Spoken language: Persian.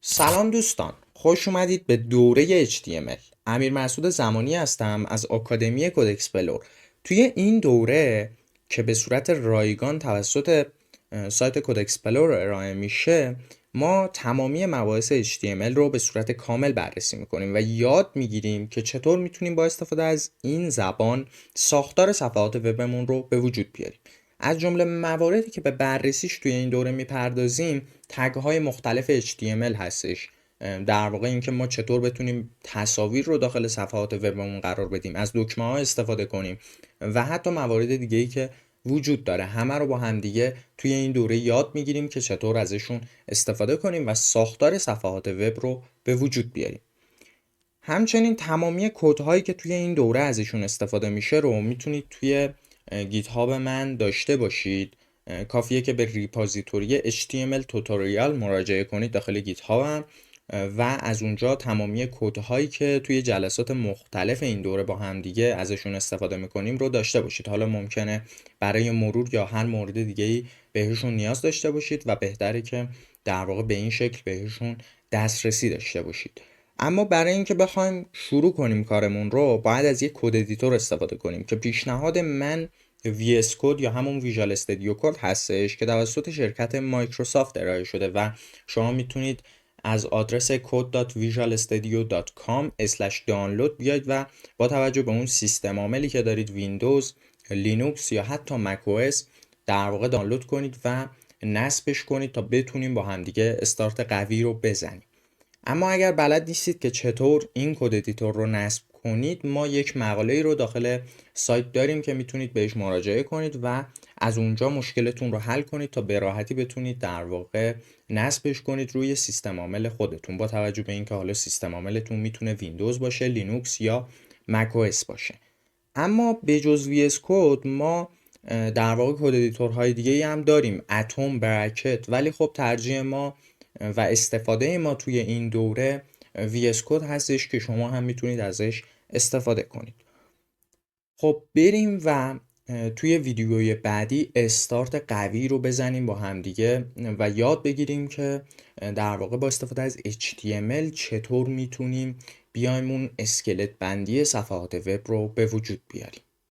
سلام دوستان، خوش اومدید به دوره HTML. امیر مسعود زمانی هستم از آکادمی کد اکسپلور. توی این دوره که به صورت رایگان توسط سایت کد اکسپلور ارائه میشه، ما تمامی مباحث HTML رو به صورت کامل بررسی میکنیم و یاد میگیریم که چطور میتونیم با استفاده از این زبان ساختار صفحات وبمون رو به وجود بیاریم. از جمله مواردی که به بررسیش توی این دوره میپردازیم تگ های مختلف HTML هستش. در واقع اینکه ما چطور بتونیم تصاویر رو داخل صفحات وبمون قرار بدیم، از دکمه ها استفاده کنیم و حتی موارد دیگه ای که وجود داره، همه رو با همدیگه توی این دوره یاد میگیریم که چطور ازشون استفاده کنیم و ساختار صفحات وب رو به وجود بیاریم. همچنین تمامی کدهایی که توی این دوره ازشون استفاده میشه رو میتونید توی گیت هاب من داشته باشید. کافیه که به ریپازیتوری HTML توتوریال مراجعه کنید داخل گیت هابم و از اونجا تمامی کدهایی که توی جلسات مختلف این دوره با هم دیگه ازشون استفاده میکنیم رو داشته باشید. حالا ممکنه برای مرور یا هر مورد دیگه‌ای بهشون نیاز داشته باشید و بهتره که در واقع به این شکل بهشون دسترسی داشته باشید. اما برای اینکه بخوایم شروع کنیم کارمون رو باید از یک کد ادیتور استفاده کنیم که پیشنهاد من VS کد یا همون ویژوال استودیو کد هستش که توسط شرکت مایکروسافت ارائه شده و شما میتونید از آدرس code.visualstudio.com/download بیاید و با توجه به اون سیستم عاملی که دارید، ویندوز، لینوکس یا حتی مک او اس، در واقع دانلود کنید و نصبش کنید تا بتونیم با همدیگه استارت قوی رو بزنیم. اما اگر بلد نیستید که چطور این کد ادیتور رو نصب کنید، ما یک مقاله رو داخل سایت داریم که میتونید بهش مراجعه کنید و از اونجا مشکلتون رو حل کنید تا به راحتی بتونید در واقع نصبش کنید روی سیستم عامل خودتون، با توجه به اینکه حالا سیستم عاملتون میتونه ویندوز باشه، لینوکس یا مک او اس باشه. اما به جز وی اس کد ما در واقع کد ادیتورهای دیگه هم داریم، اتم، برکت، ولی خب ترجیح ما و استفاده ما توی این دوره وی اس کد هستش که شما هم میتونید ازش استفاده کنید. خب بریم و توی ویدیوی بعدی استارت قوی رو بزنیم با همدیگه و یاد بگیریم که در واقع با استفاده از HTML چطور میتونیم بیایم اون اسکلت بندی صفحات وب رو به وجود بیاریم.